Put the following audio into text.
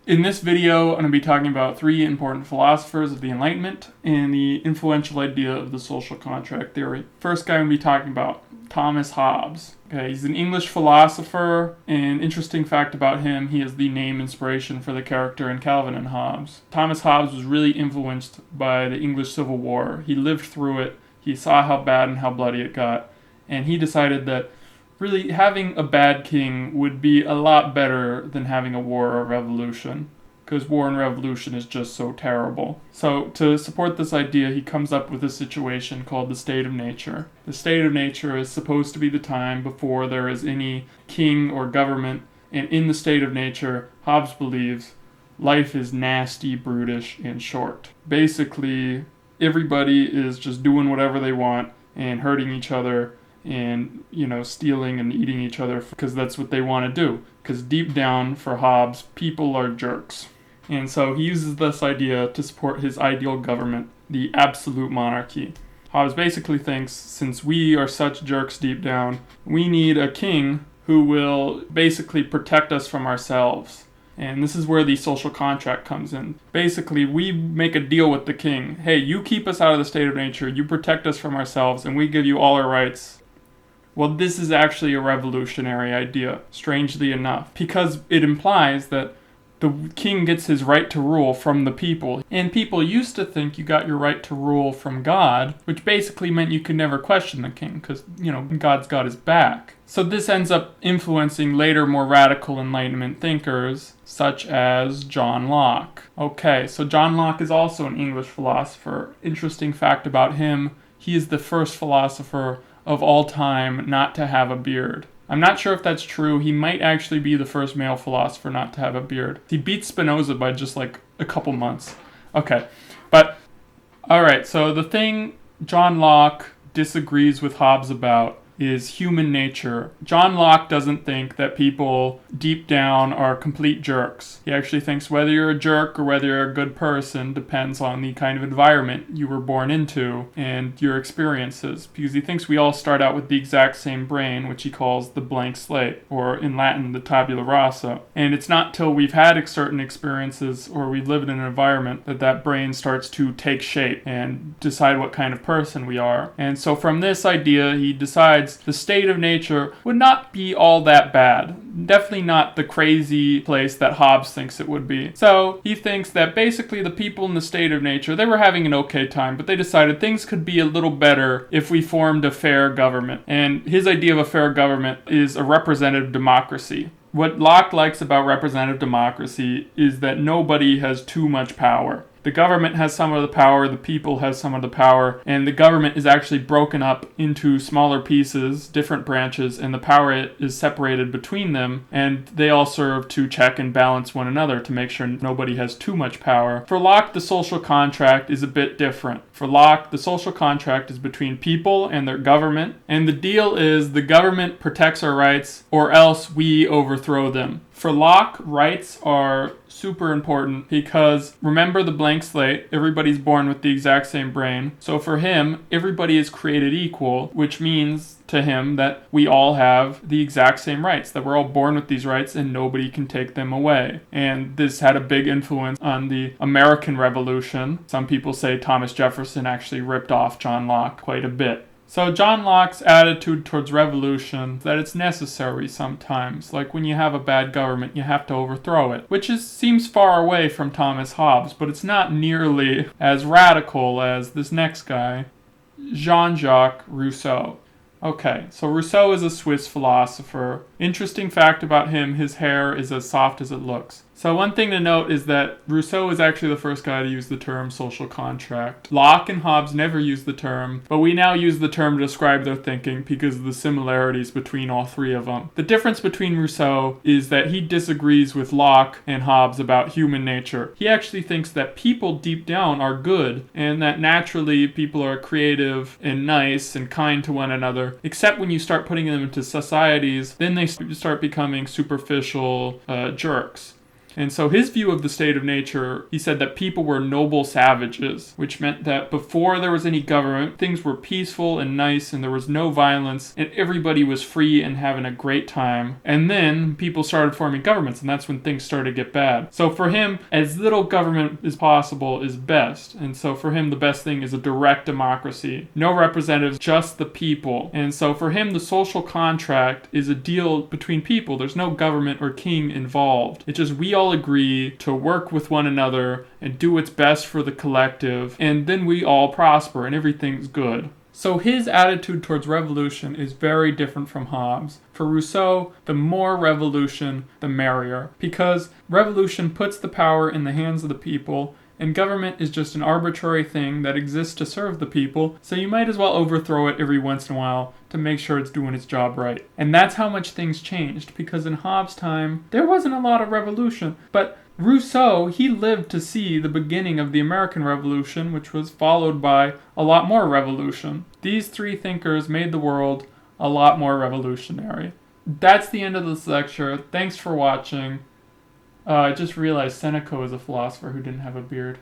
In this video, I'm going to be talking about three important philosophers of the Enlightenment and the influential idea of the social contract theory. First guy I'm going to be talking about, Thomas Hobbes. Okay, he's an English philosopher, and interesting fact about him, he is the name inspiration for the character in Calvin and Hobbes. Thomas Hobbes was really influenced by the English Civil War. He lived through it, he saw how bad and how bloody it got, and he decided that really having a bad king would be a lot better than having a war or a revolution, because war and revolution is just so terrible. So to support this idea, he comes up with a situation called the state of nature. The state of nature is supposed to be the time before there is any king or government, and in the state of nature, Hobbes believes life is nasty, brutish, and short. Basically, everybody is just doing whatever they want and hurting each other and, stealing and eating each other because that's what they want to do. Because deep down, for Hobbes, people are jerks. And so he uses this idea to support his ideal government, the absolute monarchy. Hobbes basically thinks, since we are such jerks deep down, we need a king who will basically protect us from ourselves. And this is where the social contract comes in. Basically, we make a deal with the king. Hey, you keep us out of the state of nature, you protect us from ourselves, and we give you all our rights. Well, this is actually a revolutionary idea, strangely enough, because it implies that the king gets his right to rule from the people. And people used to think you got your right to rule from God, which basically meant you could never question the king, because, God's got his back. So this ends up influencing later more radical Enlightenment thinkers, such as John Locke. Okay, so John Locke is also an English philosopher. Interesting fact about him, he is the first philosopher of all time not to have a beard. I'm not sure if that's true. He might actually be the first male philosopher not to have a beard. He beats Spinoza by just like a couple months. Okay, but alright, so the thing John Locke disagrees with Hobbes about is human nature. John Locke doesn't think that people deep down are complete jerks. He actually thinks whether you're a jerk or whether you're a good person depends on the kind of environment you were born into and your experiences, because he thinks we all start out with the exact same brain, which he calls the blank slate, or in Latin, the tabula rasa. And it's not till we've had certain experiences or we've lived in an environment that brain starts to take shape and decide what kind of person we are. And so from this idea, he decides the state of nature would not be all that bad. Definitely not the crazy place that Hobbes thinks it would be. So he thinks that basically the people in the state of nature, they were having an okay time, but they decided things could be a little better if we formed a fair government. And his idea of a fair government is a representative democracy. What Locke likes about representative democracy is that nobody has too much power. The government has some of the power, the people has some of the power, and the government is actually broken up into smaller pieces, different branches, and the power is separated between them, and they all serve to check and balance one another to make sure nobody has too much power. For Locke, the social contract is a bit different. For Locke, the social contract is between people and their government, and the deal is the government protects our rights, or else we overthrow them. For Locke, rights are super important because, remember the blank slate, everybody's born with the exact same brain. So for him, everybody is created equal, which means to him that we all have the exact same rights, that we're all born with these rights and nobody can take them away. And this had a big influence on the American Revolution. Some people say Thomas Jefferson actually ripped off John Locke quite a bit. So John Locke's attitude towards revolution, that it's necessary sometimes. Like when you have a bad government, you have to overthrow it. Which seems far away from Thomas Hobbes, but it's not nearly as radical as this next guy, Jean-Jacques Rousseau. Okay, so Rousseau is a Swiss philosopher. Interesting fact about him, his hair is as soft as it looks. So one thing to note is that Rousseau is actually the first guy to use the term social contract. Locke and Hobbes never used the term, but we now use the term to describe their thinking because of the similarities between all three of them. The difference between Rousseau is that he disagrees with Locke and Hobbes about human nature. He actually thinks that people deep down are good, and that naturally people are creative and nice and kind to one another, except when you start putting them into societies, then they start becoming superficial jerks. And so his view of the state of nature, he said that people were noble savages, which meant that before there was any government, things were peaceful and nice and there was no violence and everybody was free and having a great time. And then people started forming governments, and that's when things started to get bad. So for him, as little government as possible is best. And so for him, the best thing is a direct democracy. No representatives, just the people. And so for him, the social contract is a deal between people. There's no government or king involved. It's just we all agree to work with one another and do what's best for the collective, and then we all prosper and everything's good. So his attitude towards revolution is very different from Hobbes. For Rousseau, the more revolution, the merrier, because revolution puts the power in the hands of the people, and government is just an arbitrary thing that exists to serve the people, so you might as well overthrow it every once in a while to make sure it's doing its job right. And that's how much things changed, because in Hobbes' time, there wasn't a lot of revolution, but Rousseau, he lived to see the beginning of the American Revolution, which was followed by a lot more revolution. These three thinkers made the world a lot more revolutionary. That's the end of this lecture. Thanks for watching. I just realized Seneca was a philosopher who didn't have a beard.